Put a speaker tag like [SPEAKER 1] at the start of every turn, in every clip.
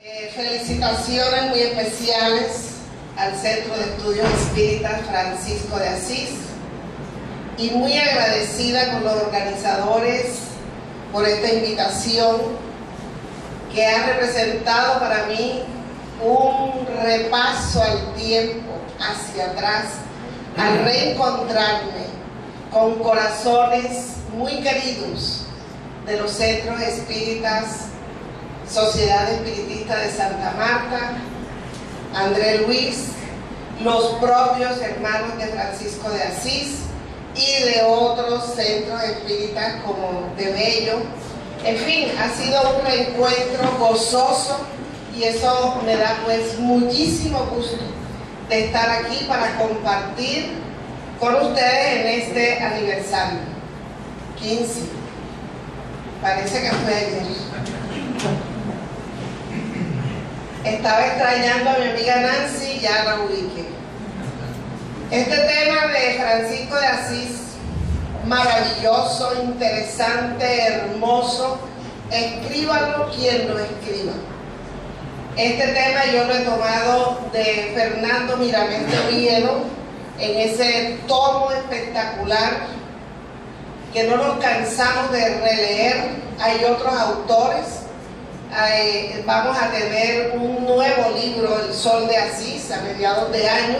[SPEAKER 1] Felicitaciones muy especiales al Centro de Estudios Espíritas Francisco de Asís y muy agradecida con los organizadores por esta invitación que ha representado para mí un repaso al tiempo, hacia atrás, al reencontrarme con corazones muy queridos de los centros espíritas Sociedad Espiritista de Santa Marta, André Luis, los propios hermanos de Francisco de Asís y de otros centros espíritas como de Bello. En fin, ha sido un reencuentro gozoso y eso me da pues muchísimo gusto de estar aquí para compartir con ustedes en este aniversario 15. Parece que fue ayer. Estaba extrañando a mi amiga Nancy, ya la ubiqué. Este tema de Francisco de Asís, maravilloso, interesante, hermoso, escríbalo quien lo escriba. Este tema yo lo he tomado de Fernando Miramente Oviedo, en ese tomo espectacular que no nos cansamos de releer. Hay otros autores. Vamos a tener un nuevo libro, El Sol de Asís, a mediados de año,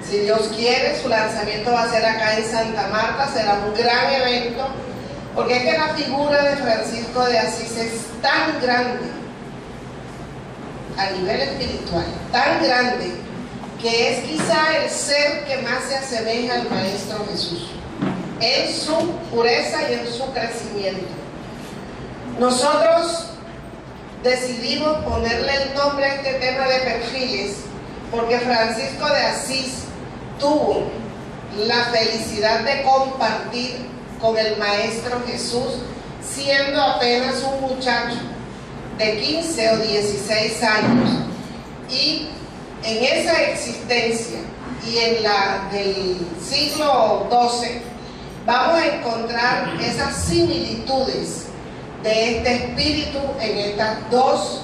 [SPEAKER 1] si Dios quiere. Su lanzamiento va a ser acá en Santa Marta, será un gran evento, porque es que la figura de Francisco de Asís es tan grande a nivel espiritual, tan grande, que es quizá el ser que más se asemeja al Maestro Jesús, en su pureza y en su crecimiento. Nosotros decidimos ponerle el nombre a este tema de perfiles porque Francisco de Asís tuvo la felicidad de compartir con el Maestro Jesús siendo apenas un muchacho de 15 o 16 años, y en esa existencia y en la del siglo XII vamos a encontrar esas similitudes de este espíritu en estas dos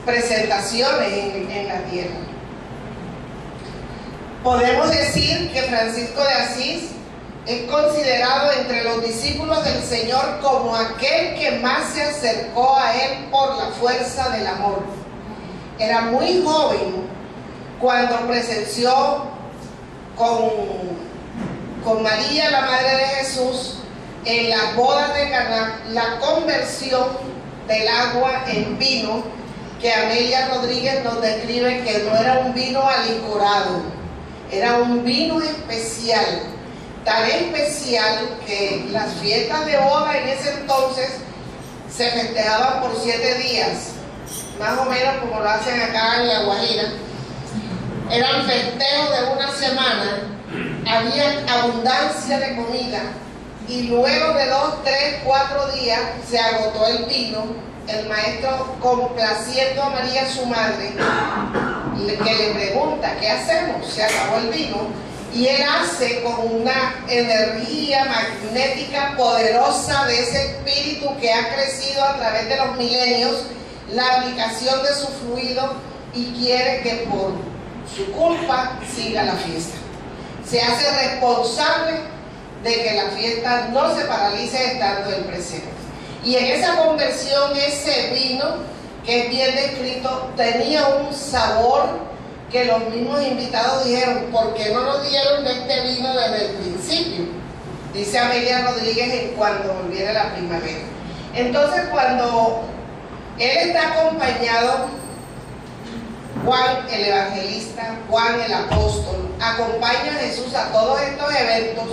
[SPEAKER 1] presentaciones en la tierra. Podemos decir que Francisco de Asís es considerado entre los discípulos del Señor como aquel que más se acercó a Él por la fuerza del amor. Era muy joven cuando presenció con María, la Madre de Jesús, en las bodas de Caná, la conversión del agua en vino, que Amelia Rodríguez nos describe que no era un vino alicorado, era un vino especial, tan especial que las fiestas de boda en ese entonces se festejaban por 7 días, más o menos como lo hacen acá en La Guajira. Eran festejos de una semana, había abundancia de comida, y luego de 2, 3, 4 días se agotó el vino. El maestro, complaciendo a María, su madre, que le pregunta: ¿qué hacemos? Se acabó el vino. Y él hace con una energía magnética poderosa de ese espíritu que ha crecido a través de los milenios, la aplicación de su fluido, y quiere que por su culpa siga la fiesta. Se hace responsable de que la fiesta no se paralice estando en presente. Y en esa conversión, ese vino, que es bien descrito, tenía un sabor que los mismos invitados dijeron: ¿por qué no nos dieron de este vino desde el principio? Dice Amelia Rodríguez en Cuando volviera la primavera. Entonces, cuando él está acompañado, Juan el evangelista, Juan el apóstol, acompaña a Jesús a todos estos eventos.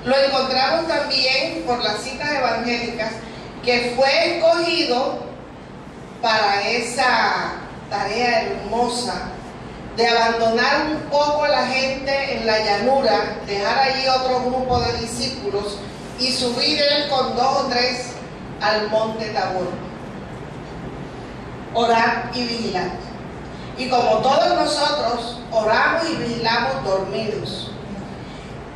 [SPEAKER 1] Lo encontramos también por las citas evangélicas, que fue escogido para esa tarea hermosa de abandonar un poco a la gente en la llanura, dejar allí otro grupo de discípulos y subir él con 2 o 3 al monte Tabor. Orar y vigilar. Y como todos nosotros, oramos y vigilamos dormidos.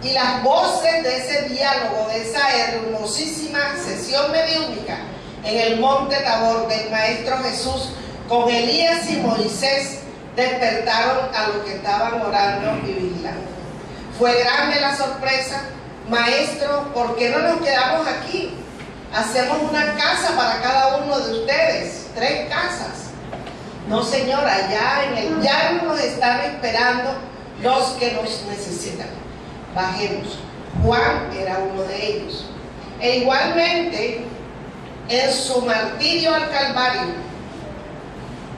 [SPEAKER 1] Y las voces de ese diálogo, de esa hermosísima sesión mediúnica, en el monte Tabor del Maestro Jesús, con Elías y Moisés, despertaron a los que estaban orando y vigilando. Fue grande la sorpresa. Maestro, ¿por qué no nos quedamos aquí? Hacemos una casa para cada uno de ustedes, 3 casas. No, Señor, allá en el llano nos están esperando los que nos necesitan. Bajemos. Juan era uno de ellos. E igualmente, en su martirio al Calvario,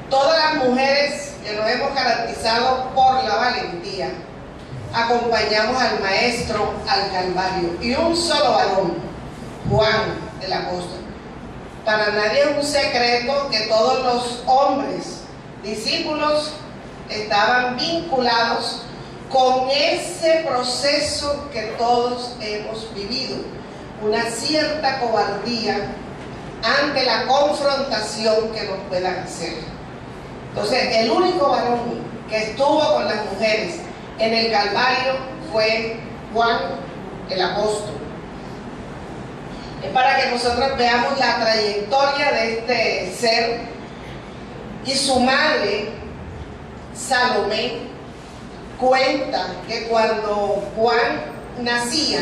[SPEAKER 1] todas las mujeres que nos hemos caracterizado por la valentía, acompañamos al Maestro al Calvario. Y un solo varón, Juan el apóstol. Para nadie es un secreto que todos los hombres, discípulos, estaban vinculados con ese proceso que todos hemos vivido. Una cierta cobardía ante la confrontación que nos puedan hacer. Entonces, el único varón que estuvo con las mujeres en el Calvario fue Juan el apóstol. Es para que nosotros veamos la trayectoria de este ser. Y su madre, Salomé, cuenta que cuando Juan nacía,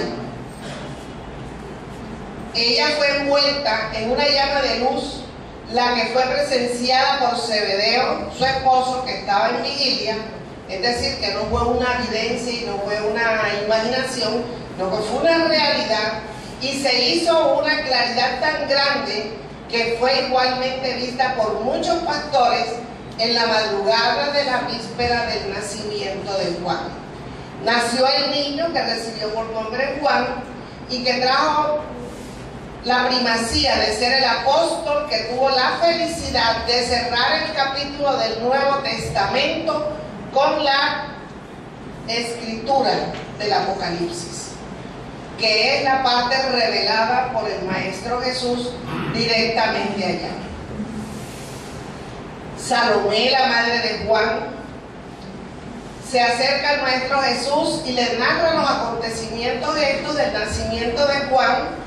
[SPEAKER 1] ella fue envuelta en una llama de luz, la que fue presenciada por Zebedeo, su esposo, que estaba en vigilia. Es decir, que no fue una evidencia y no fue una imaginación, no, que fue una realidad, y se hizo una claridad tan grande que fue igualmente vista por muchos pastores en la madrugada de la víspera del nacimiento de Juan. Nació el niño que recibió por nombre Juan y que trajo la primacía de ser el apóstol que tuvo la felicidad de cerrar el capítulo del Nuevo Testamento con la escritura del Apocalipsis, que es la parte revelada por el Maestro Jesús directamente allá. Salomé, la madre de Juan, se acerca al Maestro Jesús y le narra los acontecimientos estos del nacimiento de Juan,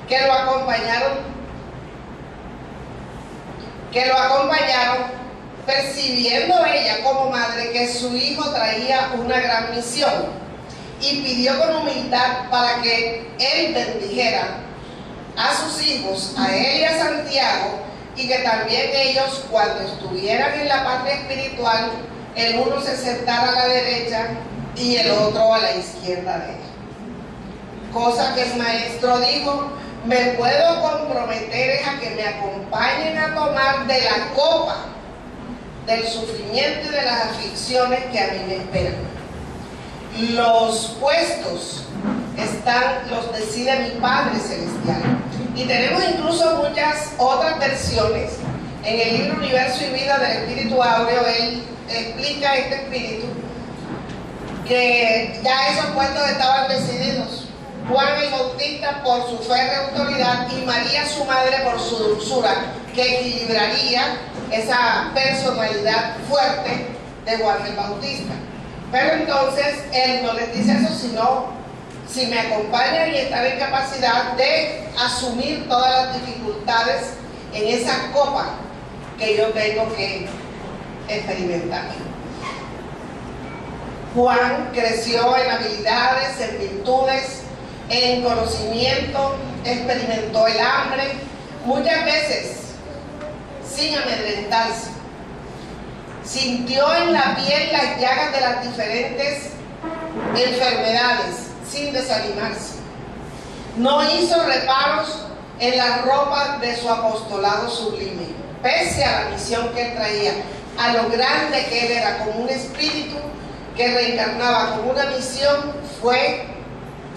[SPEAKER 1] que lo acompañaron, percibiendo ella como madre que su hijo traía una gran misión, y pidió con humildad para que él bendijera a sus hijos, a él y a Santiago, y que también ellos, cuando estuvieran en la parte espiritual, el uno se sentara a la derecha y el otro a la izquierda de él. Cosa que el Maestro dijo: me puedo comprometer a que me acompañen a tomar de la copa del sufrimiento y de las aflicciones que a mí me esperan. Los puestos los decide mi Padre Celestial. Y tenemos incluso muchas otras versiones. En el libro Universo y Vida del Espíritu Áureo, él explica este espíritu, que ya esos puestos estaban decididos. Juan el Bautista por su férrea autoridad y María su madre por su dulzura, que equilibraría esa personalidad fuerte de Juan el Bautista. Pero entonces él no les dice eso, sino si me acompañan y están en capacidad de asumir todas las dificultades en esa copa que yo tengo que experimentar. Juan creció en habilidades, en virtudes, en conocimiento, experimentó el hambre, muchas veces sin amedrentarse. Sintió en la piel las llagas de las diferentes enfermedades sin desanimarse. No hizo reparos en la ropa de su apostolado sublime, pese a la misión que él traía, a lo grande que él era, como un espíritu que reencarnaba con una misión. Fue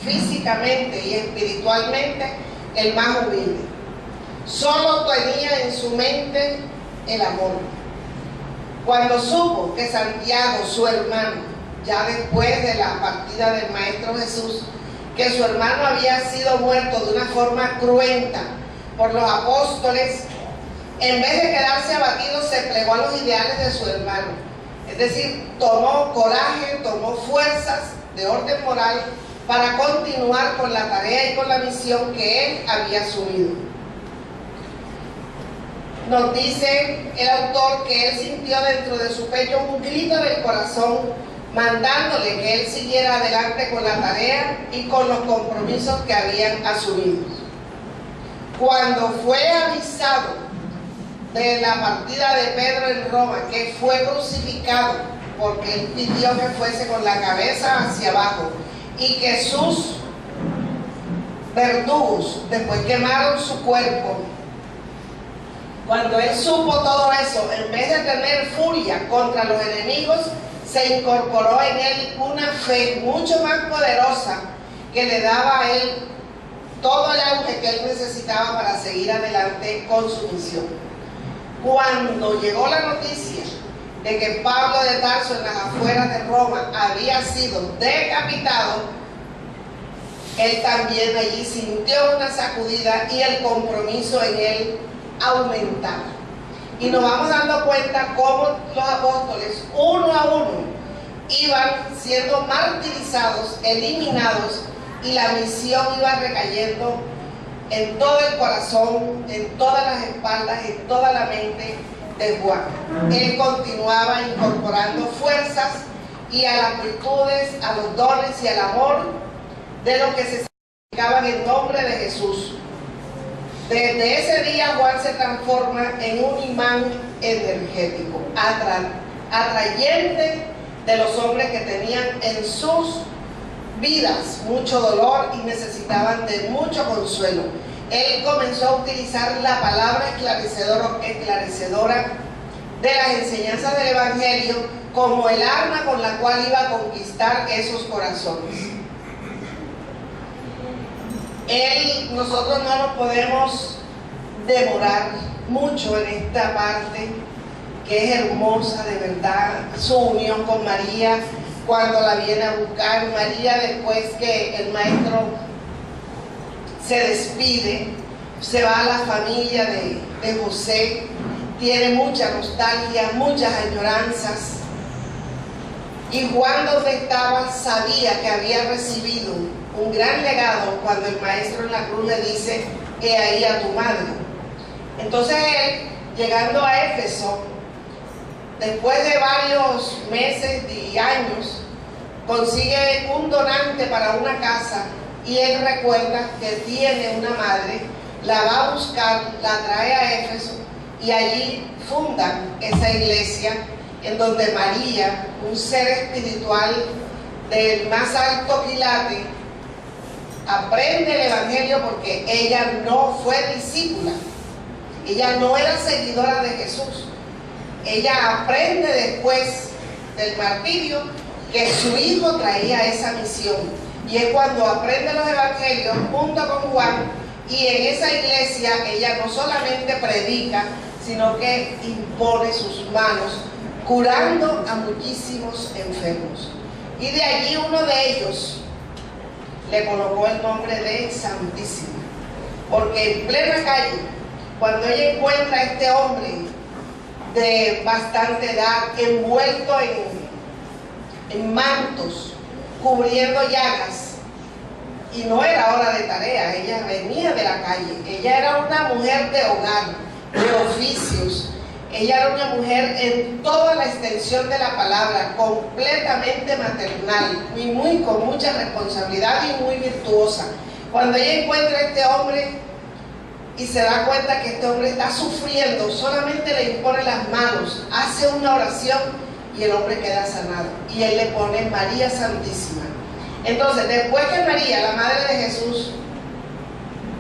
[SPEAKER 1] físicamente y espiritualmente el más humilde. Solo tenía en su mente el amor. Cuando supo que Santiago, su hermano, ya después de la partida del Maestro Jesús, que su hermano había sido muerto de una forma cruenta por los apóstoles, en vez de quedarse abatido, se plegó a los ideales de su hermano. Es decir, tomó coraje, tomó fuerzas de orden moral para continuar con la tarea y con la misión que él había asumido. nos dice el autor que él sintió dentro de su pecho un grito del corazón, mandándole que él siguiera adelante con la tarea y con los compromisos que habían asumido. Cuando fue avisado de la partida de Pedro en Roma, que fue crucificado, porque él pidió que fuese con la cabeza hacia abajo, y que sus verdugos después quemaron su cuerpo, cuando él supo todo eso, en vez de tener furia contra los enemigos, se incorporó en él una fe mucho más poderosa que le daba a él todo el auge que él necesitaba para seguir adelante con su misión. Cuando llegó la noticia de que Pablo de Tarso, en las afueras de Roma, había sido decapitado, él también allí sintió una sacudida y el compromiso en él aumentaba. Y nos vamos dando cuenta cómo los apóstoles, uno a uno, iban siendo martirizados, eliminados, y la misión iba recayendo en todo el corazón, en todas las espaldas, en toda la mente de Juan. Él continuaba incorporando fuerzas y a las virtudes, a los dones y al amor de los que se santificaban en nombre de Jesús. Desde ese día Juan se transforma en un imán energético, atrayente de los hombres que tenían en sus vidas mucho dolor y necesitaban de mucho consuelo. Él comenzó a utilizar la palabra esclarecedora de las enseñanzas del Evangelio como el arma con la cual iba a conquistar esos corazones. Nosotros no nos podemos demorar mucho en esta parte que es hermosa de verdad, su unión con María cuando la viene a buscar. María, después que el maestro se despide, se va a la familia de José, tiene mucha nostalgia, muchas añoranzas, y Juan, donde estaba, sabía que había recibido un gran legado cuando el maestro en la cruz le dice: he ahí a tu madre. Entonces él, llegando a Éfeso, después de varios meses y años, consigue un donante para una casa, y él recuerda que tiene una madre, la va a buscar, la trae a Éfeso, y allí fundan esa iglesia en donde María, un ser espiritual del más alto quilate, aprende el Evangelio, porque ella no fue discípula, ella no era seguidora de Jesús. Ella aprende después del martirio que su hijo traía esa misión, y es cuando aprende los evangelios junto con Juan, y en esa iglesia ella no solamente predica, sino que impone sus manos, curando a muchísimos enfermos. Y de allí uno de ellos le colocó el nombre de Santísima, porque en plena calle, cuando ella encuentra a este hombre de bastante edad, envuelto en mantos, cubriendo llagas, y no era hora de tarea, ella venía de la calle, ella era una mujer de hogar, de oficios, ella era una mujer en toda la extensión de la palabra, completamente maternal, y con mucha responsabilidad y muy virtuosa. Cuando ella encuentra a este hombre y se da cuenta que este hombre está sufriendo, solamente le impone las manos, hace una oración y el hombre queda sanado, y él le pone María Santísima. Entonces, después que María, la madre de Jesús,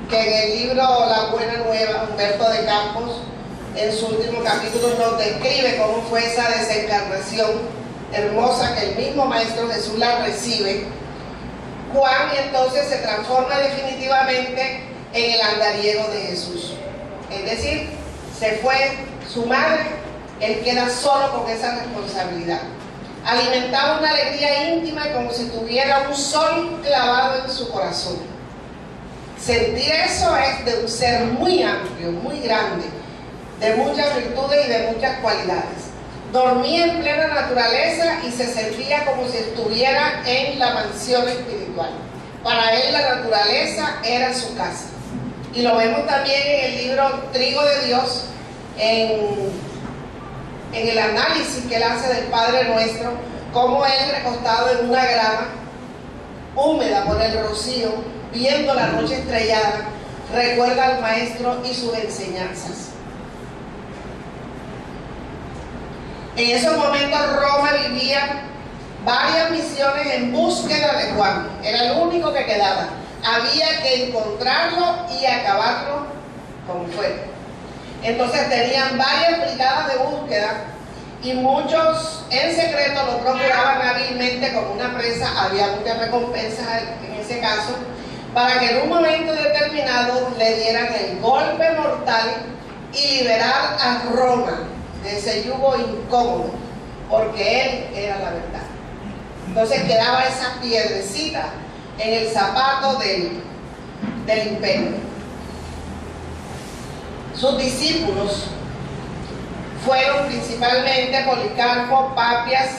[SPEAKER 1] que en el libro La Buena Nueva, Humberto de Campos, en su último capítulo, nos describe cómo fue esa desencarnación hermosa, que el mismo Maestro Jesús la recibe, Juan entonces se transforma definitivamente en el andariego de Jesús. Es decir, se fue su madre, él queda solo con esa responsabilidad. Alimentaba una alegría íntima, como si tuviera un sol clavado en su corazón. Sentir eso es de un ser muy amplio, muy grande, de muchas virtudes y de muchas cualidades. Dormía en plena naturaleza y se sentía como si estuviera en la mansión espiritual. Para él la naturaleza era su casa. Y lo vemos también en el libro Trigo de Dios, en el análisis que él hace del Padre Nuestro, como él recostado en una grama húmeda por el rocío, viendo la noche estrellada, recuerda al Maestro y sus enseñanzas. En esos momentos Roma vivía varias misiones en búsqueda de Juan. Era el único que quedaba. Había que encontrarlo y acabarlo con fuego. Entonces tenían varias brigadas de búsqueda y muchos en secreto lo procuraban hábilmente como una presa. Había muchas recompensas en ese caso, para que en un momento determinado le dieran el golpe mortal y liberar a Roma de ese yugo incómodo, porque él era la verdad. Entonces quedaba esa piedrecita en el zapato del imperio. Sus discípulos fueron principalmente Policarpo, Papias,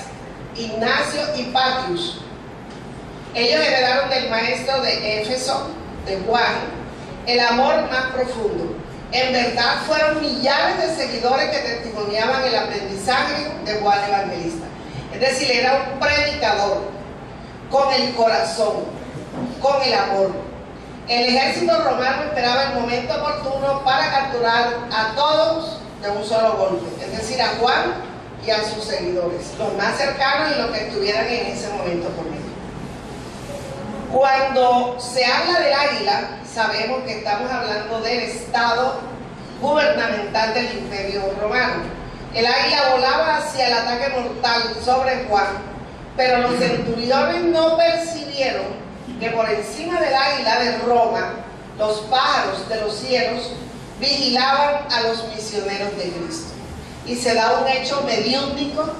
[SPEAKER 1] Ignacio y Patius. Ellos heredaron del maestro de Éfeso, de Juan, el amor más profundo. En verdad fueron millares de seguidores que testimoniaban el aprendizaje de Juan Evangelista. Es decir, era un predicador con el corazón, con el amor. El ejército romano esperaba el momento oportuno para capturar a todos de un solo golpe, es decir, a Juan y a sus seguidores, los más cercanos y los que estuvieran en ese momento con él. Cuando se habla del águila, sabemos que estamos hablando del estado gubernamental del Imperio Romano. El águila volaba hacia el ataque mortal sobre Juan, pero los centuriones no percibieron que por encima del águila de Roma, los pájaros de los cielos vigilaban a los misioneros de Cristo. Y se da un hecho mediúnico,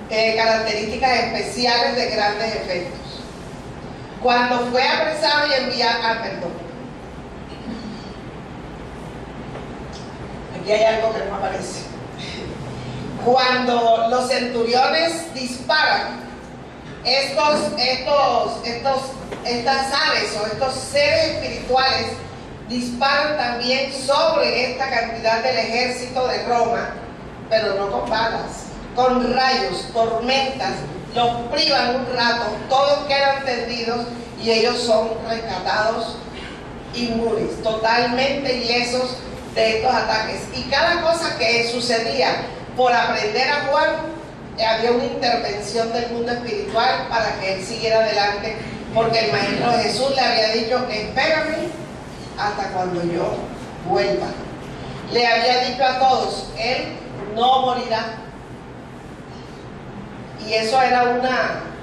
[SPEAKER 1] características especiales de grandes efectos. Cuando fue apresado y enviado, aquí hay algo que no aparece. Cuando los centuriones disparan, estas aves o estos seres espirituales disparan también sobre esta cantidad del ejército de Roma, pero no con balas, con rayos, tormentas, los privan un rato, todos quedan tendidos y ellos son rescatados inmunes, totalmente ilesos de estos ataques. Y cada cosa que sucedía por aprender a Juan, había una intervención del mundo espiritual para que él siguiera adelante, porque el Maestro Jesús le había dicho: espérame hasta cuando yo vuelva. Le había dicho a todos: él no morirá. Y eso era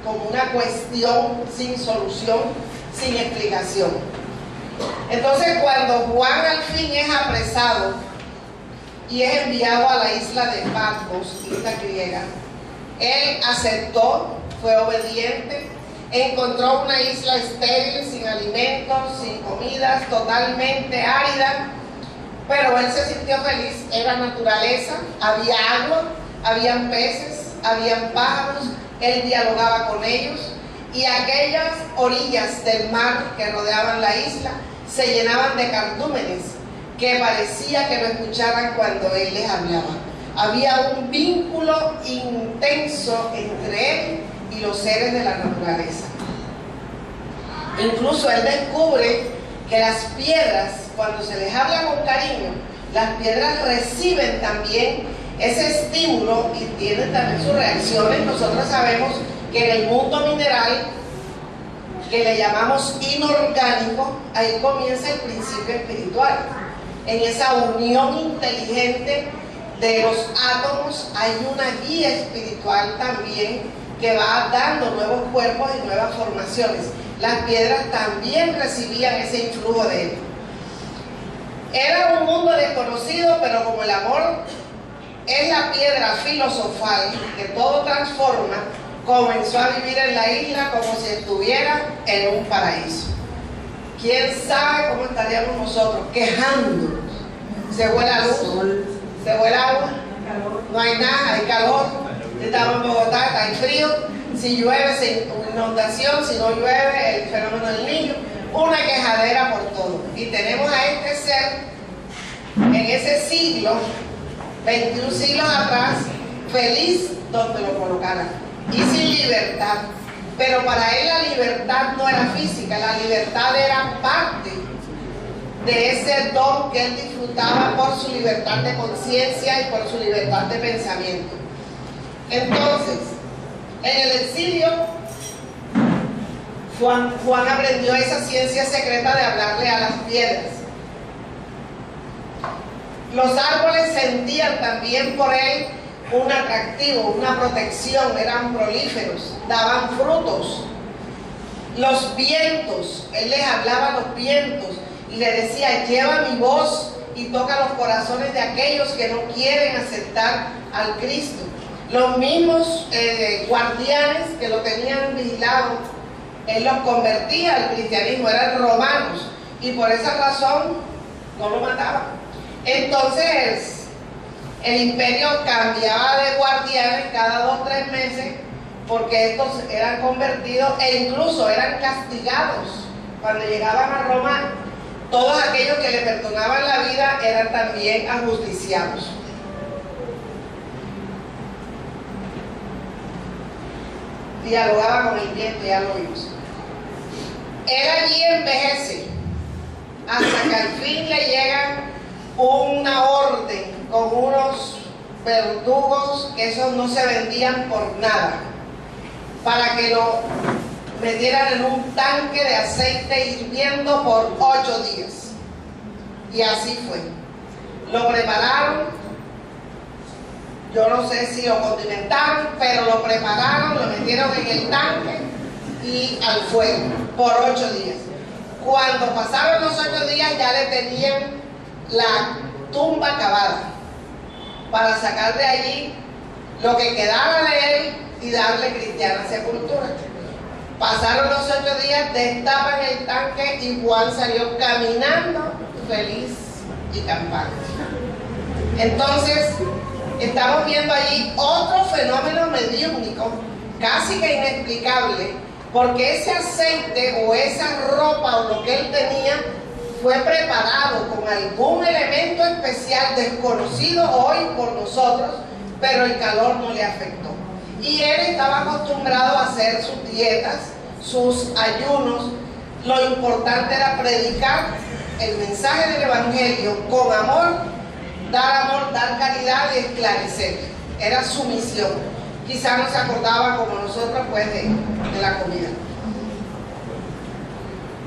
[SPEAKER 1] como una cuestión sin solución, sin explicación. Entonces, cuando Juan al fin es apresado y es enviado a la isla de Patmos, isla griega, él aceptó, fue obediente, encontró una isla estéril, sin alimentos, sin comidas, totalmente árida, pero él se sintió feliz. Era naturaleza, había agua, habían peces, habían pájaros, él dialogaba con ellos, y aquellas orillas del mar que rodeaban la isla se llenaban de cardúmenes que parecía que lo escucharan cuando él les hablaba. Había un vínculo intenso entre él y los seres de la naturaleza. Incluso él descubre que las piedras, cuando se les habla con cariño, las piedras reciben también ese estímulo y tienen también sus reacciones. Nosotros sabemos que en el mundo mineral, que le llamamos inorgánico, ahí comienza el principio espiritual. En esa unión inteligente de los átomos hay una guía espiritual también que va dando nuevos cuerpos y nuevas formaciones. Las piedras también recibían ese influjo de él. Era un mundo desconocido, pero como el amor es la piedra filosofal que todo transforma, comenzó a vivir en la isla como si estuviera en un paraíso. ¿Quién sabe cómo estaríamos nosotros quejándonos? Se fue la luz, se fue el agua, no hay nada, hay calor. Estamos en Bogotá, está el frío. Si llueve, se inundación. Si no llueve, el fenómeno del niño. Una quejadera por todo. Y tenemos a este ser en ese siglo 21 siglos atrás, feliz donde lo colocaran y sin libertad. Pero para él la libertad no era física, la libertad era parte de ese don que él disfrutaba por su libertad de conciencia y por su libertad de pensamiento. Entonces, en el exilio, Juan aprendió esa ciencia secreta de hablarle a las piedras. Los árboles sentían también por él un atractivo, una protección, eran prolíferos, daban frutos. Los vientos, él les hablaba a los vientos y le decía: lleva mi voz y toca los corazones de aquellos que no quieren aceptar al Cristo. Los mismos guardianes que lo tenían vigilado, él los convertía al cristianismo, eran romanos, y por esa razón no lo mataban. Entonces el imperio cambiaba de guardianes cada 2 o 3 meses, porque estos eran convertidos e incluso eran castigados. Cuando llegaban a Roma, todos aquellos que le perdonaban la vida eran también ajusticiados. Dialogaba con el viento, ya lo vimos. Él allí envejece hasta que al fin le llega una orden con unos verdugos, que esos no se vendían por nada, para que lo metieran en un tanque de aceite hirviendo por 8 días. Y así fue. Lo prepararon, yo no sé si lo condimentaron, pero lo prepararon, lo metieron en el tanque y al fuego por 8 días. Cuando pasaron los 8 días ya le tenían la tumba cavada para sacar de allí lo que quedara de él y darle cristiana sepultura. Pasaron los 8 días, destapan el tanque y Juan salió caminando feliz y campante. Entonces estamos viendo allí otro fenómeno mediúnico casi que inexplicable, porque ese aceite o esa ropa o lo que él tenía fue preparado con algún elemento especial desconocido hoy por nosotros, pero el calor no le afectó. Y él estaba acostumbrado a hacer sus dietas, sus ayunos. Lo importante era predicar el mensaje del Evangelio con amor, dar caridad y esclarecer. Era su misión. Quizá no se acordaba como nosotros pues de la comida.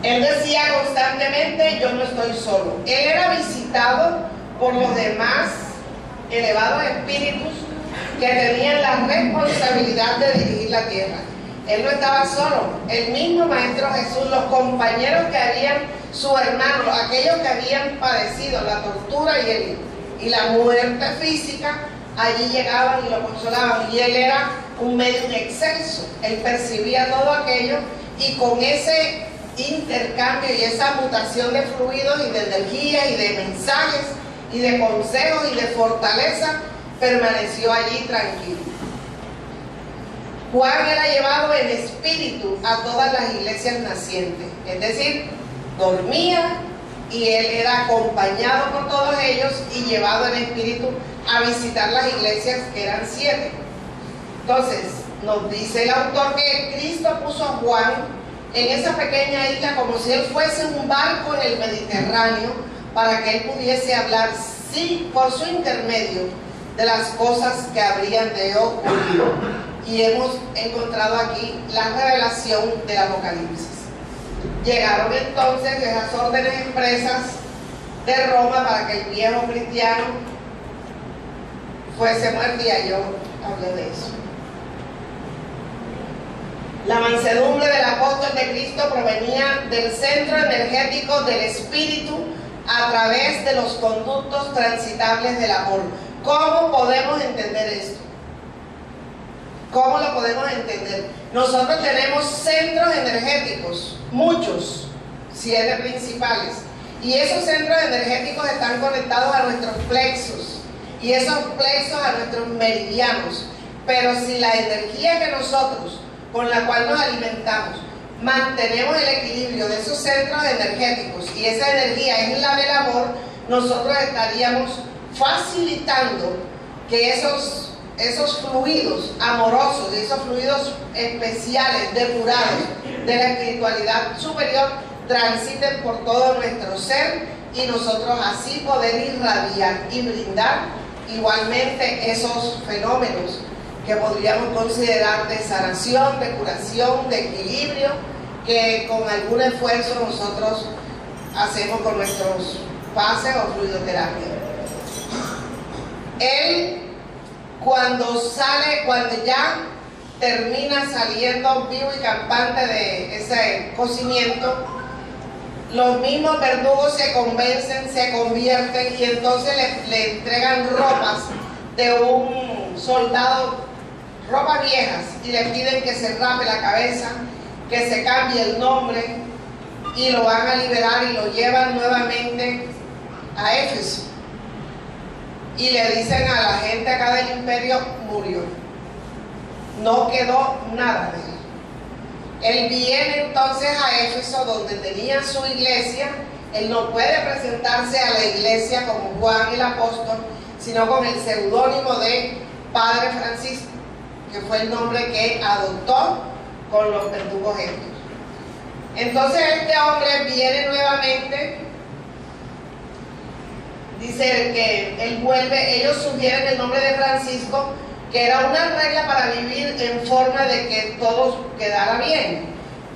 [SPEAKER 1] Él decía constantemente: yo no estoy solo. Él era visitado por los demás elevados espíritus que tenían la responsabilidad de dirigir la tierra. Él no estaba solo. El mismo Maestro Jesús, los compañeros que habían, sus hermanos, aquellos que habían padecido la tortura y la muerte física, allí llegaban y lo consolaban. Y él era un medium excelso. Él percibía todo aquello, y con ese intercambio y esa mutación de fluidos y de energía y de mensajes y de consejos y de fortaleza, permaneció allí tranquilo. Juan era llevado en espíritu a todas las iglesias nacientes, es decir, dormía y él era acompañado por todos ellos y llevado en espíritu a visitar las iglesias, que eran 7. Entonces nos dice el autor que Cristo puso a Juan en esa pequeña isla como si él fuese un barco en el Mediterráneo, para que él pudiese hablar, sí, por su intermedio, de las cosas que habrían de ocurrir. Y hemos encontrado aquí la revelación del Apocalipsis. Llegaron entonces esas órdenes expresas de Roma para que el viejo cristiano fuese muerto, y yo hablé de eso. La mansedumbre del apóstol de Cristo provenía del centro energético del Espíritu a través de los conductos transitables del amor. ¿Cómo podemos entender esto? ¿Cómo lo podemos entender? Nosotros tenemos centros energéticos, muchos, 7 principales, y esos centros energéticos están conectados a nuestros plexos, y esos plexos a nuestros meridianos. Pero si la energía que nosotros, con la cual nos alimentamos, mantenemos el equilibrio de esos centros energéticos, y esa energía es la del amor, nosotros estaríamos facilitando que esos fluidos amorosos, esos fluidos especiales, depurados de la espiritualidad superior, transiten por todo nuestro ser y nosotros así poder irradiar y brindar igualmente esos fenómenos que podríamos considerar de sanación, de curación, de equilibrio, que con algún esfuerzo nosotros hacemos con nuestros pases o fluidoterapia. Él, cuando ya termina saliendo vivo y campante de ese cocimiento, los mismos verdugos se convencen, se convierten y entonces le entregan ropas de un soldado, ropas viejas, y le piden que se rape la cabeza, que se cambie el nombre, y lo van a liberar y lo llevan nuevamente a Éfeso. Y le dicen a la gente acá del imperio: murió, no quedó nada de él. Él viene entonces a Éfeso, donde tenía su iglesia. Él no puede presentarse a la iglesia como Juan el apóstol, sino con el seudónimo de Padre Francisco, que fue el nombre que adoptó con los verdugos estos. Entonces este hombre viene nuevamente, dice que él vuelve. Ellos sugieren el nombre de Francisco, que era una regla para vivir en forma de que todo quedara bien.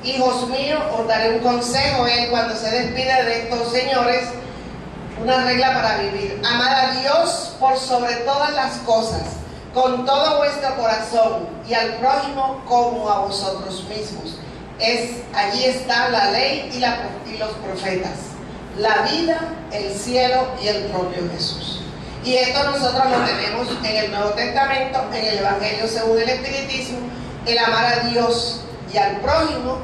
[SPEAKER 1] Hijos míos, os daré un consejo, él cuando se despide de estos señores, una regla para vivir: amad a Dios por sobre todas las cosas, con todo vuestro corazón, y al prójimo como a vosotros mismos. Allí está la ley y los profetas, la vida, el cielo y el propio Jesús. Y esto nosotros lo tenemos en el Nuevo Testamento, en el Evangelio según el Espiritismo, el amar a Dios y al prójimo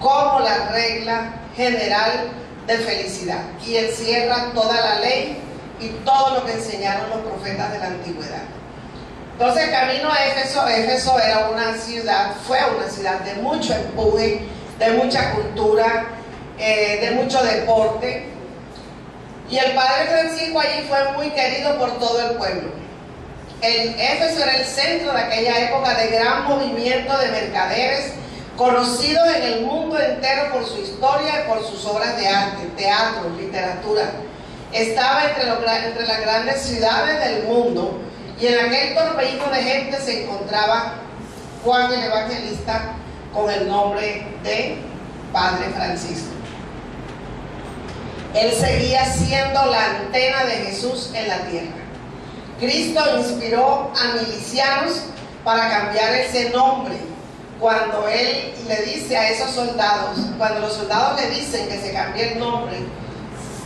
[SPEAKER 1] como la regla general de felicidad, y encierra toda la ley y todo lo que enseñaron los profetas de la antigüedad. Entonces, camino a Éfeso. Éfeso era fue una ciudad de mucho empuje, de mucha cultura, de mucho deporte. Y el Padre Francisco allí fue muy querido por todo el pueblo. Éfeso era el centro de aquella época de gran movimiento de mercaderes, conocidos en el mundo entero por su historia y por sus obras de arte, teatro, literatura. Estaba entre las grandes ciudades del mundo, y en aquel torbellino de gente se encontraba Juan el Evangelista con el nombre de Padre Francisco. Él seguía siendo la antena de Jesús en la tierra. Cristo inspiró a milicianos para cambiar ese nombre. Cuando Él le dice a esos soldados, cuando los soldados le dicen que se cambie el nombre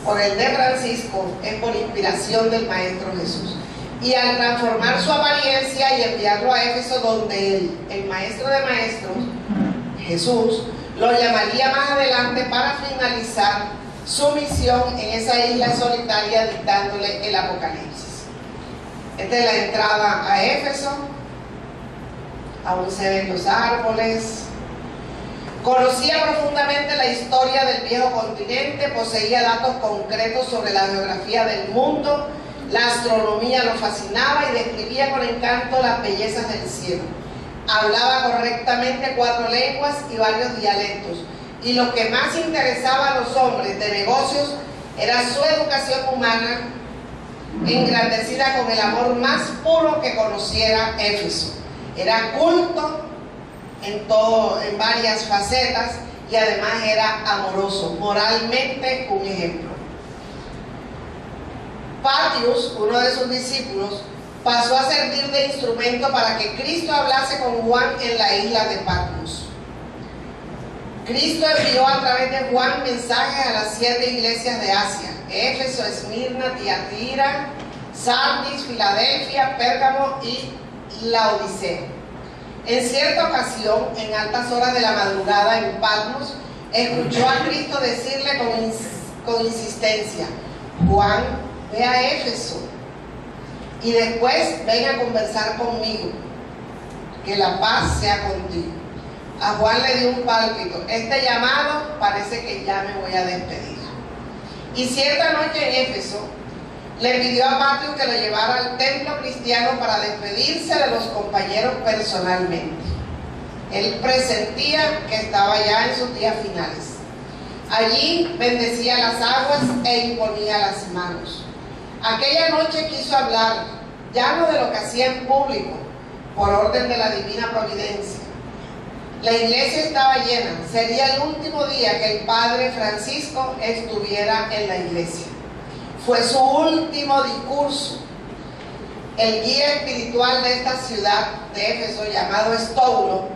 [SPEAKER 1] por el de Francisco, es por inspiración del Maestro Jesús. Y al transformar su apariencia y enviarlo a Éfeso, donde el Maestro de Maestros, Jesús, lo llamaría más adelante para finalizar su misión en esa isla solitaria, dictándole el Apocalipsis. Esta es la entrada a Éfeso. Aún se ven los árboles. Conocía profundamente la historia del viejo continente, poseía datos concretos sobre la geografía del mundo, la astronomía lo fascinaba y describía con encanto las bellezas del cielo. Hablaba correctamente 4 lenguas y varios dialectos, y lo que más interesaba a los hombres de negocios era su educación humana, engrandecida con el amor más puro que conociera Éfeso. Era culto en varias facetas, y además era amoroso, moralmente un ejemplo. Patius, uno de sus discípulos, pasó a servir de instrumento para que Cristo hablase con Juan en la isla de Patmos. Cristo envió a través de Juan mensajes a las 7 iglesias de Asia: Éfeso, Esmirna, Tiatira, Sardis, Filadelfia, Pérgamo y Laodicea. En cierta ocasión, en altas horas de la madrugada en Patmos, escuchó a Cristo decirle con insistencia: Juan, ve a Éfeso y después ven a conversar conmigo, que la paz sea contigo. A Juan le dio un pálpito: este llamado parece que ya me voy a despedir. Y cierta noche en Éfeso, Le pidió a Patrius que lo llevara al templo cristiano para despedirse de los compañeros personalmente. Él presentía que estaba ya en sus días finales. Allí bendecía las aguas e imponía las manos. Aquella noche quiso hablar, ya no de lo que hacía en público, por orden de la divina providencia. La iglesia estaba llena, sería el último día que el padre Francisco estuviera en la iglesia. Fue su último discurso. El guía espiritual de esta ciudad de Éfeso, llamado Estoulo,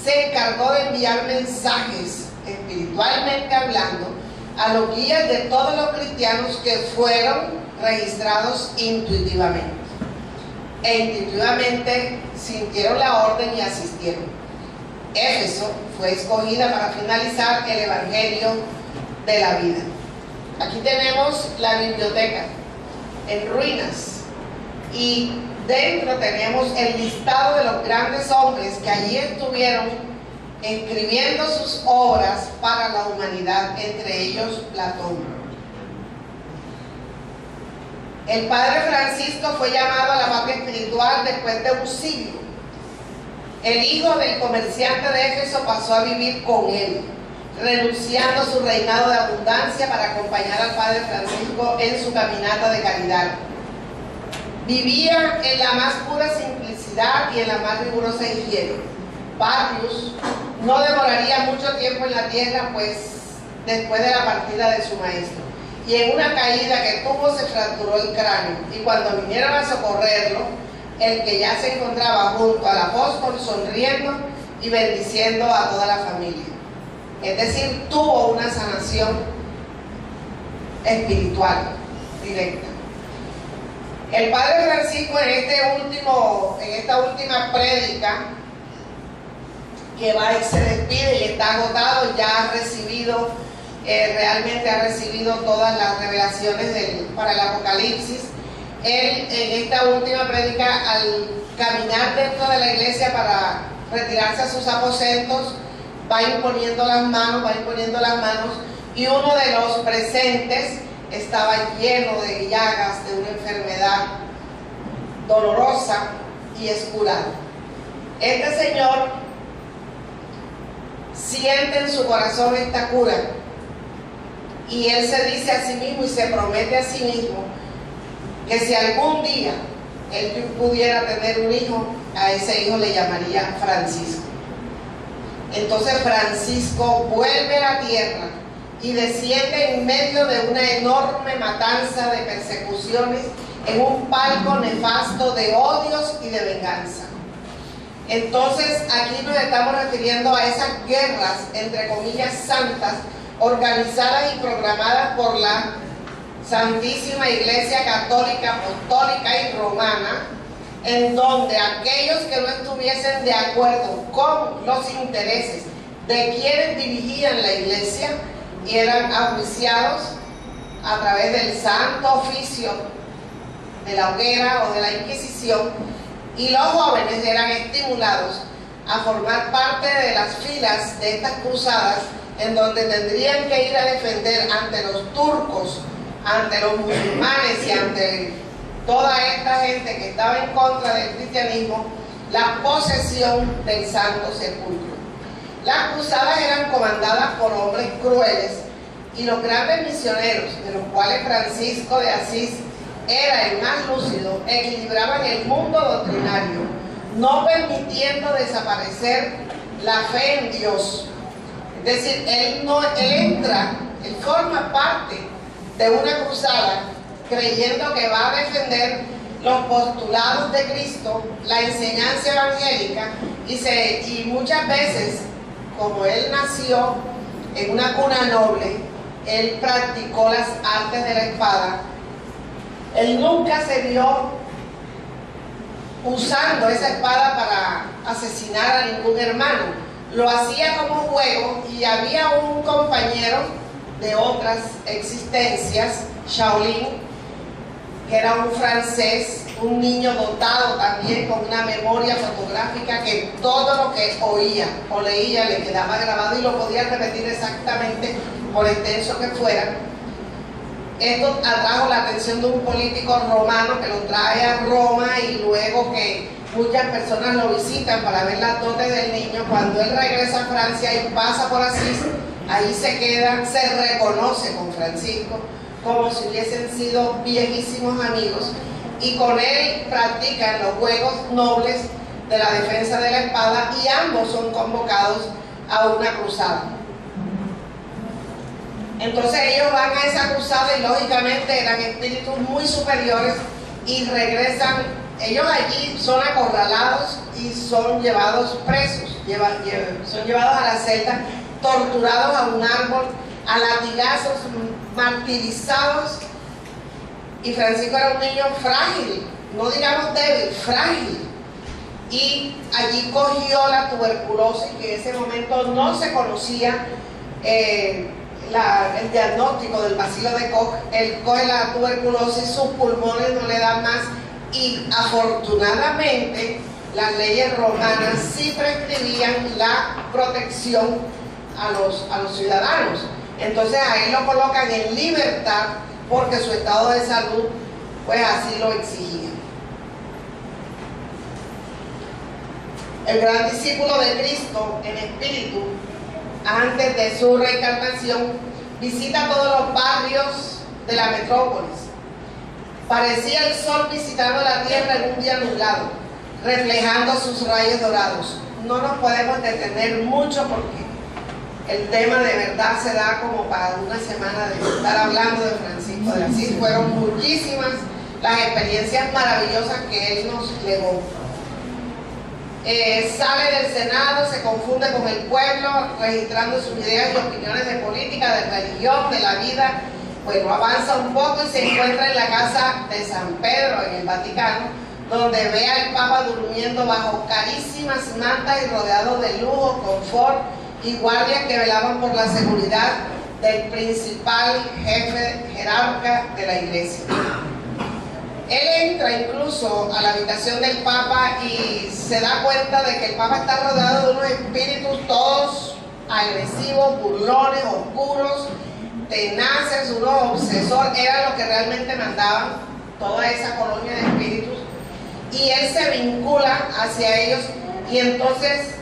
[SPEAKER 1] se encargó de enviar mensajes, espiritualmente hablando, a los guías de todos los cristianos que fueron registrados intuitivamente. E intuitivamente sintieron la orden y asistieron. Éfeso fue escogida para finalizar el Evangelio de la vida. Aquí tenemos la biblioteca en ruinas y dentro tenemos el listado de los grandes hombres que allí estuvieron escribiendo sus obras para la humanidad, entre ellos Platón. El padre Francisco fue llamado a la patria espiritual después de un siglo. El hijo del comerciante de Éfeso pasó a vivir con él, renunciando a su reinado de abundancia para acompañar al padre Francisco en su caminata de caridad. Vivía en la más pura simplicidad y en la más rigurosa higiene. Patrius no demoraría mucho tiempo en la tierra, pues después de la partida de su maestro. Y en una caída que tuvo se fracturó el cráneo. Y cuando vinieron a socorrerlo, el que ya se encontraba junto al apóstol sonriendo y bendiciendo a toda la familia. Es decir, tuvo una sanación espiritual directa. El padre Francisco en esta última prédica que va y se despide y está agotado, ya ha recibido, realmente ha recibido todas las revelaciones para el Apocalipsis. Él en esta última prédica, al caminar dentro de la iglesia para retirarse a sus aposentos, va imponiendo las manos, y uno de los presentes estaba lleno de llagas de una enfermedad dolorosa y es curado. Este señor siente en su corazón esta cura y él se dice a sí mismo y se promete a sí mismo que si algún día él pudiera tener un hijo, a ese hijo le llamaría Francisco. Entonces Francisco vuelve a la tierra y desciende en medio de una enorme matanza de persecuciones en un palco nefasto de odios y de venganza. Entonces aquí nos estamos refiriendo a esas guerras, entre comillas, santas, organizadas y programadas por la Santísima Iglesia Católica, Apostólica y Romana, en donde aquellos que no estuviesen de acuerdo con los intereses de quienes dirigían la iglesia eran ajuiciados a través del santo oficio de la hoguera o de la Inquisición, y los jóvenes eran estimulados a formar parte de las filas de estas cruzadas, en donde tendrían que ir a defender ante los turcos, ante los musulmanes y ante toda esta gente que estaba en contra del cristianismo, la posesión del Santo Sepulcro. Las cruzadas eran comandadas por hombres crueles, y los grandes misioneros, de los cuales Francisco de Asís era el más lúcido, equilibraban el mundo doctrinario, no permitiendo desaparecer la fe en Dios. Es decir, él forma parte de una cruzada creyendo que va a defender los postulados de Cristo, la enseñanza evangélica, y muchas veces, como él nació en una cuna noble, él practicó las artes de la espada. Él nunca se vio usando esa espada para asesinar a ningún hermano. Lo hacía como juego, y había un compañero de otras existencias, Shaolin, que era un francés, un niño dotado también con una memoria fotográfica, que todo lo que oía o leía le quedaba grabado y lo podía repetir exactamente por extenso que fuera. Esto atrajo la atención de un político romano que lo trae a Roma y luego que muchas personas lo visitan para ver las dotes del niño. Cuando él regresa a Francia y pasa por Asís, ahí se queda, se reconoce con Francisco como si hubiesen sido viejísimos amigos y con él practican los juegos nobles de la defensa de la espada y ambos son convocados a una cruzada. Entonces ellos van a esa cruzada y lógicamente eran espíritus muy superiores y regresan. Ellos allí son acorralados y son llevados presos, son llevados a la celda, torturados a un árbol, a latigazos, martirizados. Y Francisco era un niño frágil, no digamos débil, frágil. Y allí cogió la tuberculosis, que en ese momento no se conocía el diagnóstico del bacilo de Koch. Él coge la tuberculosis, sus pulmones no le dan más y afortunadamente las leyes romanas sí prescribían la protección a los ciudadanos. Entonces ahí lo colocan en libertad porque su estado de salud pues así lo exigía. El gran discípulo de Cristo en espíritu, antes de su reencarnación, visita todos los barrios de la metrópolis. Parecía el sol visitando la tierra en un día nublado, reflejando sus rayos dorados. No nos podemos detener mucho porque el tema de verdad se da como para una semana de estar hablando de Francisco de Asís. Fueron muchísimas las experiencias maravillosas que él nos legó. Sale del Senado, se confunde con el pueblo, registrando sus ideas y opiniones de política, de religión, de la vida. Bueno, avanza un poco y se encuentra en la casa de San Pedro, en el Vaticano, donde ve al Papa durmiendo bajo carísimas mantas y rodeado de lujo, confort y guardias que velaban por la seguridad del principal jefe jerarca de la iglesia. Él entra incluso a la habitación del Papa y se da cuenta de que el Papa está rodeado de unos espíritus todos agresivos, burlones, oscuros, tenaces, unos obsesores. Eran los que realmente mandaban toda esa colonia de espíritus. Y él se vincula hacia ellos y entonces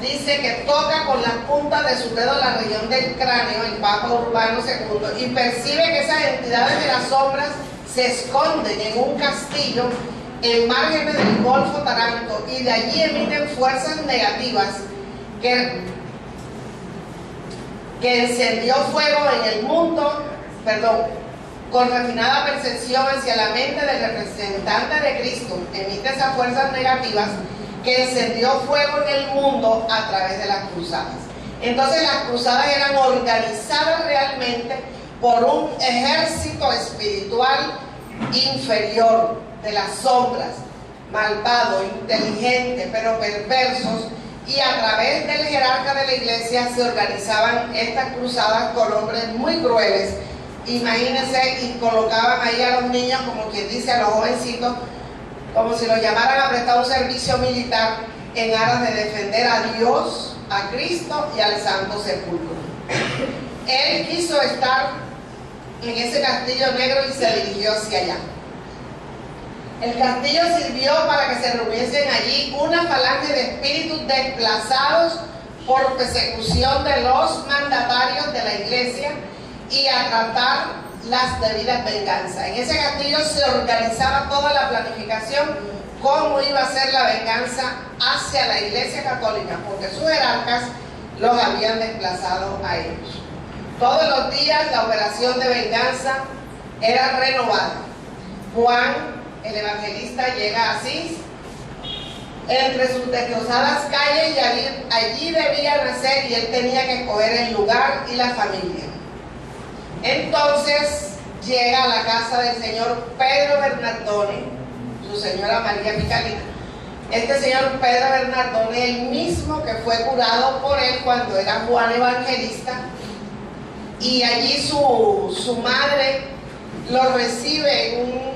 [SPEAKER 1] dice que toca con las puntas de su dedo la región del cráneo, el Papa Urbano II, y percibe que esas entidades de las sombras se esconden en un castillo en márgenes del Golfo Taranto y de allí emiten fuerzas negativas que encendió fuego en el mundo, con refinada percepción hacia la mente del representante de Cristo, emite esas fuerzas negativas que encendió fuego en el mundo a través de las cruzadas. Entonces las cruzadas eran organizadas realmente por un ejército espiritual inferior de las sombras, malvado, inteligente, pero perversos, y a través del jerarca de la iglesia se organizaban estas cruzadas con hombres muy crueles. Imagínense, y colocaban ahí a los niños, como quien dice, a los jovencitos, como si los llamaran a prestar un servicio militar en aras de defender a Dios, a Cristo y al Santo Sepulcro. Él quiso estar en ese castillo negro y se dirigió hacia allá. El castillo sirvió para que se reuniesen allí una falange de espíritus desplazados por persecución de los mandatarios de la iglesia y a tratar las debidas venganzas. En ese castillo se organizaba toda la planificación, cómo iba a ser la venganza hacia la iglesia católica, porque sus jerarcas los habían desplazado a ellos. Todos los días la operación de venganza era renovada. Juan, el evangelista, llega a Asís, entre sus destrozadas calles, y allí debía nacer y él tenía que escoger el lugar y la familia. Entonces llega a la casa del señor Pedro Bernardone, su señora María Picalina. Este señor Pedro Bernardone, el mismo que fue curado por él cuando era Juan Evangelista, y allí su madre lo recibe en un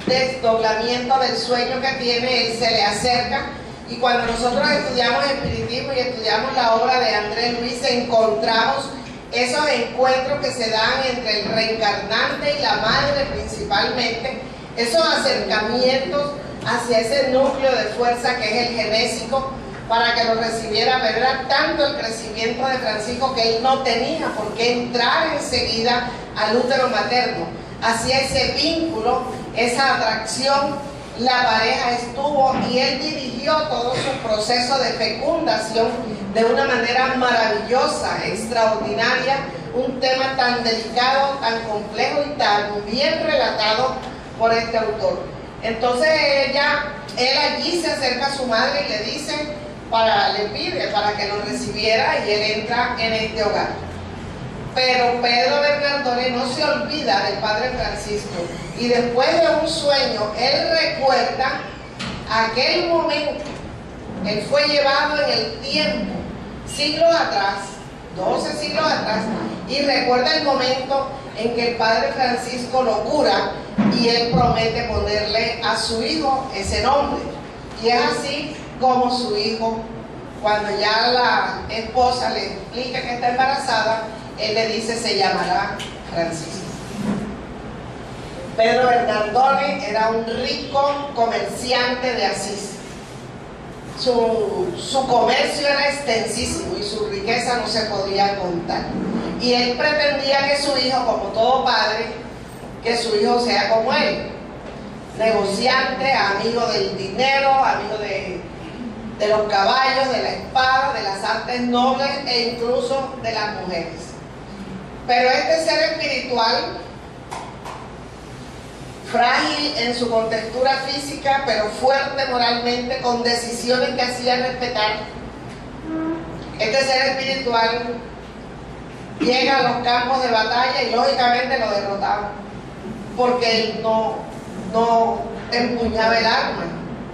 [SPEAKER 1] desdoblamiento del sueño que tiene. Él se le acerca, y cuando nosotros estudiamos espiritismo y estudiamos la obra de Andrés Luis, encontramos esos encuentros que se dan entre el reencarnante y la madre principalmente, esos acercamientos hacia ese núcleo de fuerza que es el genésico, para que lo recibiera, pero era tanto el crecimiento de Francisco que él no tenía por qué entrar enseguida al útero materno. Hacía ese vínculo, esa atracción, la pareja estuvo y él dirigió todo su proceso de fecundación de una manera maravillosa, extraordinaria, un tema tan delicado, tan complejo y tan bien relatado por este autor. Entonces él allí se acerca a su madre y le dice, le pide para que lo recibiera, y él entra en este hogar. Pero Pedro Bernardone no se olvida del Padre Francisco, y después de un sueño él recuerda aquel momento. Él fue llevado en el tiempo, siglos atrás, 12 siglos atrás, y recuerda el momento en que el Padre Francisco lo cura y él promete ponerle a su hijo ese nombre. Y es así como su hijo, cuando ya la esposa le explica que está embarazada, él le dice, se llamará Francisco. Pedro Bernardone era un rico comerciante de Asís. Su comercio era extensísimo y su riqueza no se podía contar. Y él pretendía que su hijo, como todo padre, que su hijo sea como él, negociante, amigo del dinero, amigo de los caballos, de la espada, de las artes nobles e incluso de las mujeres. Pero este ser espiritual, frágil en su contextura física, pero fuerte moralmente, con decisiones que hacían respetar, este ser espiritual llega a los campos de batalla y lógicamente lo derrotaba, porque él no empuñaba el arma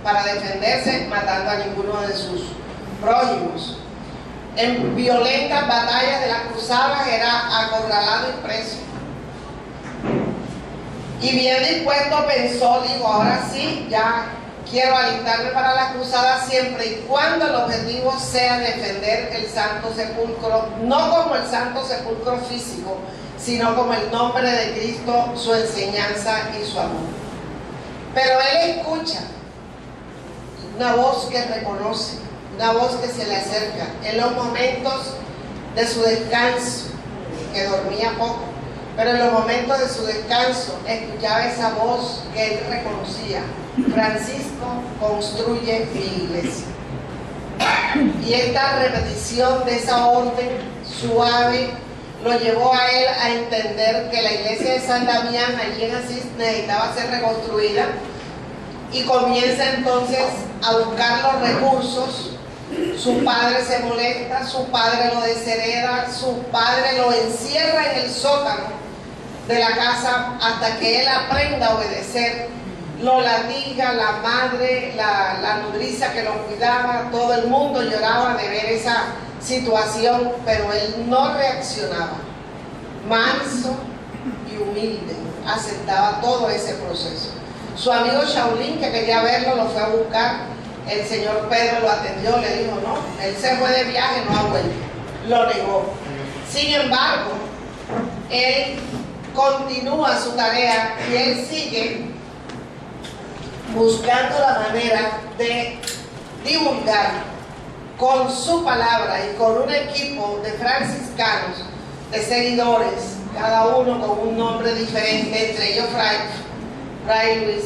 [SPEAKER 1] para defenderse matando a ninguno de sus prójimos. En violentas batallas de las cruzadas era acorralado y preso. Y bien dispuesto pensó, digo, ahora sí, ya quiero alistarme para la cruzada, siempre y cuando el objetivo sea defender el Santo Sepulcro, no como el Santo Sepulcro físico, sino como el nombre de Cristo, su enseñanza y su amor. Pero él escucha una voz que reconoce, una voz que se le acerca en los momentos de su descanso, que dormía poco, pero en los momentos de su descanso escuchaba esa voz que él reconocía: Francisco, construye mi iglesia. Y esta repetición de esa orden suave lo llevó a él a entender que la iglesia de San Damián allí en Asís necesitaba ser reconstruida, y comienza entonces a buscar los recursos. Su padre se molesta, su padre lo deshereda, su padre lo encierra en el sótano de la casa hasta que él aprenda a obedecer. Lo latiga la madre, la nodriza que lo cuidaba, todo el mundo lloraba de ver esa situación, pero él no reaccionaba. Manso y humilde, aceptaba todo ese proceso. Su amigo Shaolin, que quería verlo, lo fue a buscar. El señor Pedro lo atendió, le dijo, no, él se fue de viaje, no ha vuelto. Lo negó. Sin embargo, él continúa su tarea y él sigue buscando la manera de divulgar con su palabra y con un equipo de franciscanos, de seguidores, cada uno con un nombre diferente, entre ellos Fray Luis,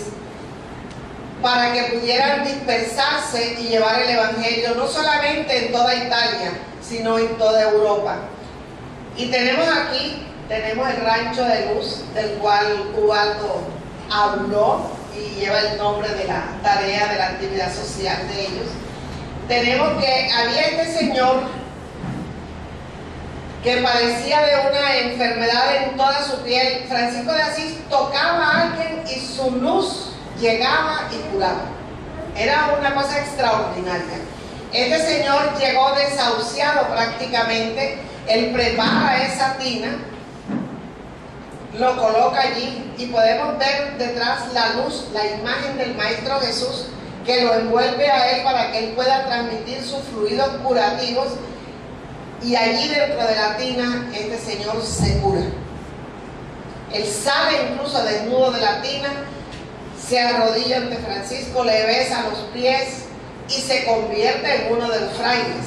[SPEAKER 1] para que pudieran dispersarse y llevar el evangelio no solamente en toda Italia, sino en toda Europa. Y tenemos el Rancho de Luz, del cual Ubaldo habló y lleva el nombre de la tarea, de la actividad social de ellos. Tenemos que había este señor que padecía de una enfermedad en toda su piel. Francisco de Asís tocaba a alguien y su luz llegaba y curaba. Era una cosa extraordinaria. Este señor llegó desahuciado prácticamente. Él prepara esa tina, lo coloca allí y podemos ver detrás la luz, la imagen del Maestro Jesús, que lo envuelve a él para que él pueda transmitir sus fluidos curativos. Y allí dentro de la tina, este señor se cura. Él sale incluso desnudo de la tina, se arrodilla ante Francisco, le besa los pies y se convierte en uno de los frailes.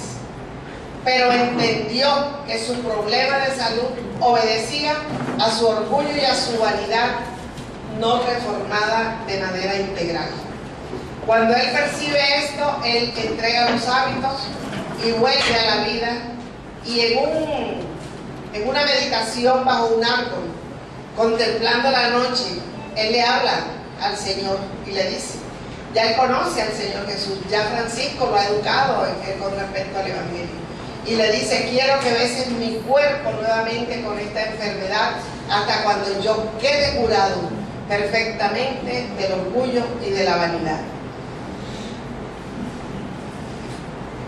[SPEAKER 1] Pero entendió que su problema de salud obedecía a su orgullo y a su vanidad no reformada de manera integral. Cuando él percibe esto, él entrega los hábitos y vuelve a la vida, y en una meditación bajo un árbol, contemplando la noche, él le habla al Señor y le dice, ya él conoce al Señor Jesús, ya Francisco lo ha educado con respecto al Evangelio, y le dice, quiero que beses mi cuerpo nuevamente con esta enfermedad hasta cuando yo quede curado perfectamente del orgullo y de la vanidad.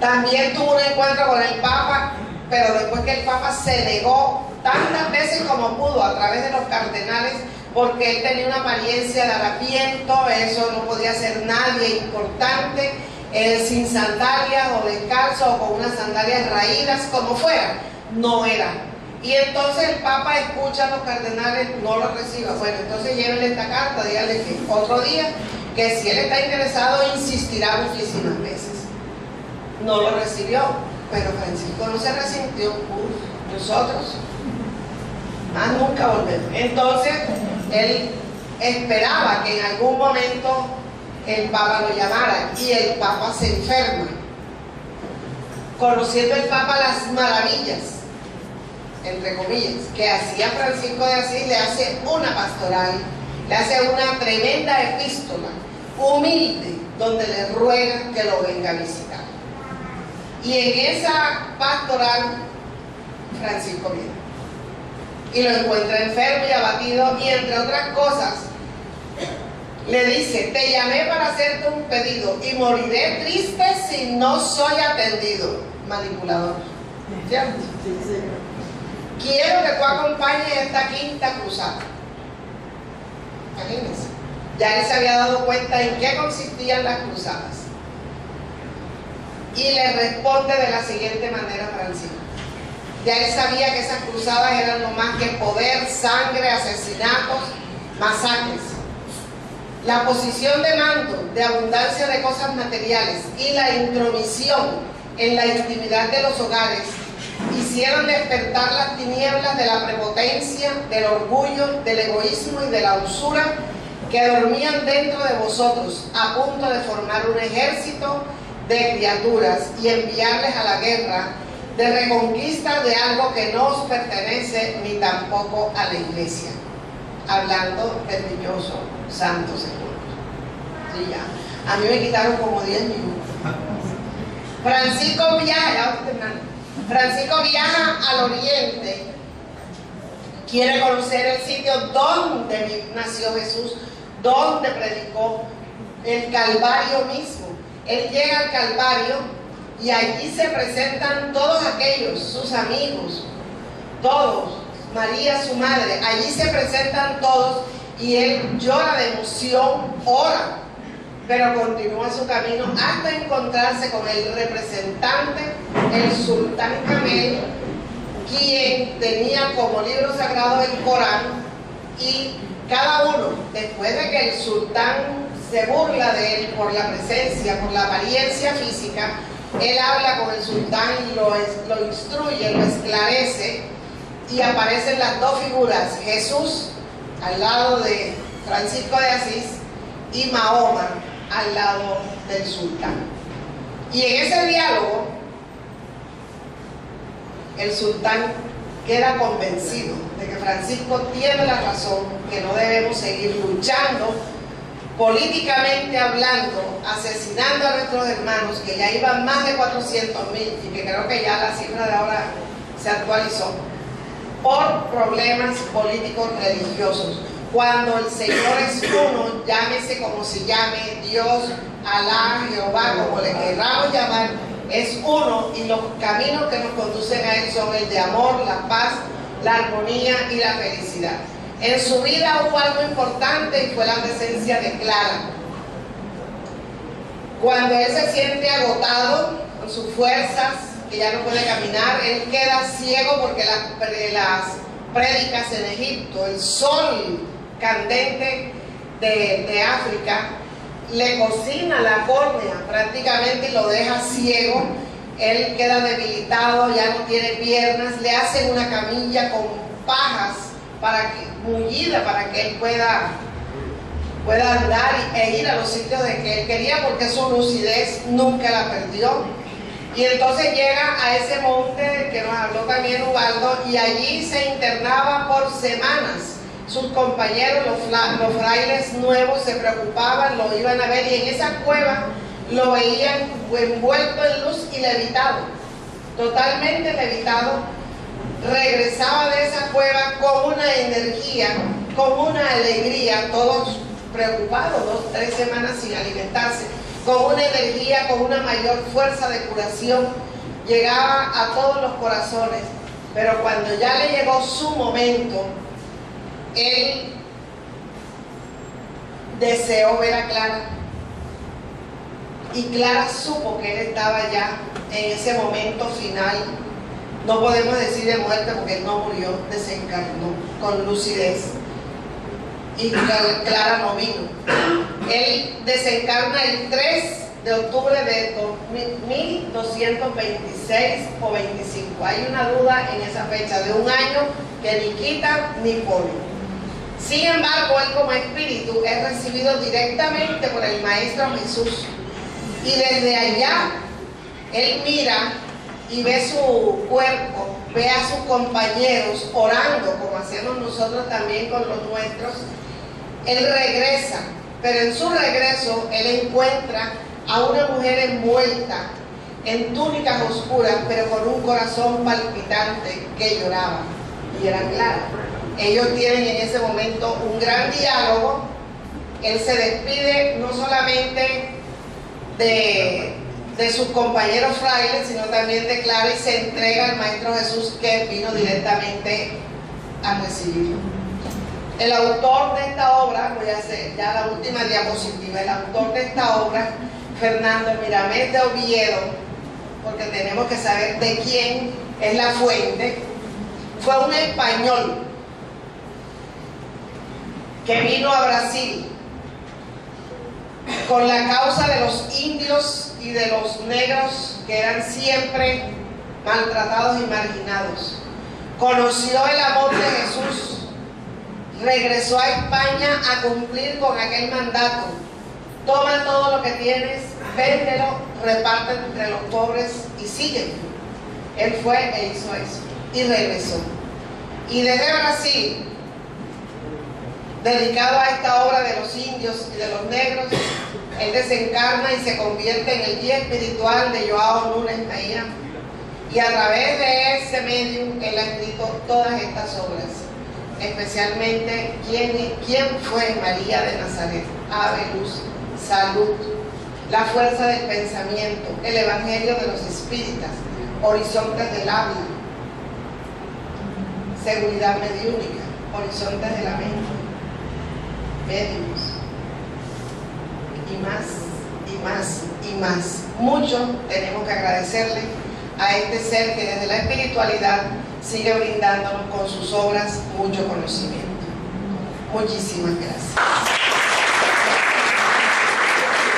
[SPEAKER 1] También tuvo un encuentro con el Papa, pero después que el Papa se negó tantas veces como pudo a través de los cardenales, porque él tenía una apariencia de harapiento, eso no podía ser nadie importante, sin sandalias o descalzo o con unas sandalias raídas, como fuera, no era. Y entonces el Papa escucha a los cardenales, no lo reciba. Bueno, entonces llévenle esta carta, díganle que otro día, que si él está interesado, insistirá muchísimas veces. No lo recibió, pero Francisco no se resintió. Nosotros más nunca volvemos. Entonces él esperaba que en algún momento el Papa lo llamara, y el Papa se enferma. Conociendo el Papa las maravillas, entre comillas, que hacía Francisco de Asís, le hace una pastoral, le hace una tremenda epístola humilde donde le ruega que lo venga a visitar. Y en esa pastoral Francisco viene y lo encuentra enfermo y abatido, y entre otras cosas le dice, te llamé para hacerte un pedido y moriré triste si no soy atendido. Manipulador, ¿cierto? Quiero que tú acompañes esta quinta cruzada. Imagínense, ya él se había dado cuenta en qué consistían las cruzadas. Y le responde de la siguiente manera a Francisco. Ya él sabía que esas cruzadas eran no más que poder, sangre, asesinatos, masacres. La posición de mando, de abundancia de cosas materiales y la intromisión en la intimidad de los hogares hicieron despertar las tinieblas de la prepotencia, del orgullo, del egoísmo y de la usura que dormían dentro de vosotros, a punto de formar un ejército de criaturas y enviarles a la guerra de reconquista de algo que no os pertenece ni tampoco a la iglesia. Hablando del dichoso santo sepulcro. Sí, ya. A mí me quitaron como 10 minutos. Francisco viaja al oriente, quiere conocer el sitio donde nació Jesús, donde predicó, el Calvario mismo. Él llega al Calvario y allí se presentan todos aquellos, sus amigos, todos, María su madre, allí se presentan todos, y él llora de emoción, ora, pero continúa su camino hasta encontrarse con el representante, el sultán Camel, quien tenía como libro sagrado el Corán, y cada uno, después de que el sultán se burla de él por la presencia, por la apariencia física, él habla con el sultán y lo instruye, lo esclarece, y aparecen las dos figuras, Jesús al lado de Francisco de Asís y Mahoma al lado del sultán. Y en ese diálogo el sultán queda convencido de que Francisco tiene la razón, que no debemos seguir luchando políticamente hablando, asesinando a nuestros hermanos, que ya iban más de 400,000 y que creo que ya la cifra de ahora se actualizó, por problemas políticos religiosos. Cuando el Señor es uno, llámese como se llame, Dios, Alá, Jehová, como le queramos llamar, es uno, y los caminos que nos conducen a Él son el de amor, la paz, la armonía y la felicidad. En su vida hubo algo importante y fue la presencia de Clara. Cuando él se siente agotado con sus fuerzas, que ya no puede caminar, él queda ciego porque las prédicas en Egipto, el sol candente de África, le cocina la córnea prácticamente y lo deja ciego. Él queda debilitado, ya no tiene piernas, le hacen una camilla con pajas mullida para que él pueda andar e ir a los sitios de que él quería, porque su lucidez nunca la perdió. Y entonces llega a ese monte que nos habló también Ubaldo, y allí se internaba por semanas. Sus compañeros, los frailes nuevos, se preocupaban, lo iban a ver, y en esa cueva lo veían envuelto en luz y levitado, totalmente levitado. Regresaba de esa cueva con una energía, con una alegría, todos preocupados, 2 o 3 semanas sin alimentarse, con una energía, con una mayor fuerza de curación, llegaba a todos los corazones. Pero cuando ya le llegó su momento, él deseó ver a Clara, y Clara supo que él estaba ya en ese momento final. No podemos decir de muerte porque él no murió, desencarnó con lucidez, y Clara no vino. Él desencarna el 3 de octubre de 1226 o 25. Hay una duda en esa fecha de un año que ni quita ni pone. Sin embargo, él como espíritu es recibido directamente por el Maestro Jesús, y desde allá él mira y ve su cuerpo, ve a sus compañeros orando, como hacemos nosotros también con los nuestros. Él regresa, pero en su regreso él encuentra a una mujer envuelta en túnicas oscuras, pero con un corazón palpitante, que lloraba, y era Clara. Ellos tienen en ese momento un gran diálogo. Él se despide no solamente de sus compañeros frailes, sino también de Clara, y se entrega al Maestro Jesús, que vino directamente a recibirlo. El autor de esta obra, voy a hacer ya la última diapositiva, el autor de esta obra, Fernando Miramés de Oviedo, porque tenemos que saber de quién es la fuente, fue un español que vino a Brasil con la causa de los indios y de los negros, que eran siempre maltratados y marginados. Conoció el amor de Jesús, regresó a España a cumplir con aquel mandato: toma todo lo que tienes, véndelo, reparte entre los pobres y sígueme. Él fue e hizo eso y regresó. Y desde Brasil, dedicado a esta obra de los indios y de los negros, él desencarna y se convierte en el guía espiritual de Joao Nunes Maya, y a través de ese medium él ha escrito todas estas obras, especialmente ¿Quién fue María de Nazaret?, Ave Luz, Salud, La fuerza del pensamiento, El Evangelio de los Espíritas, Horizontes del habla, Seguridad mediúnica, Horizontes de la mente, Medios, y más, y más, y más. Mucho tenemos que agradecerle a este ser que desde la espiritualidad sigue brindándonos con sus obras mucho conocimiento. Muchísimas gracias.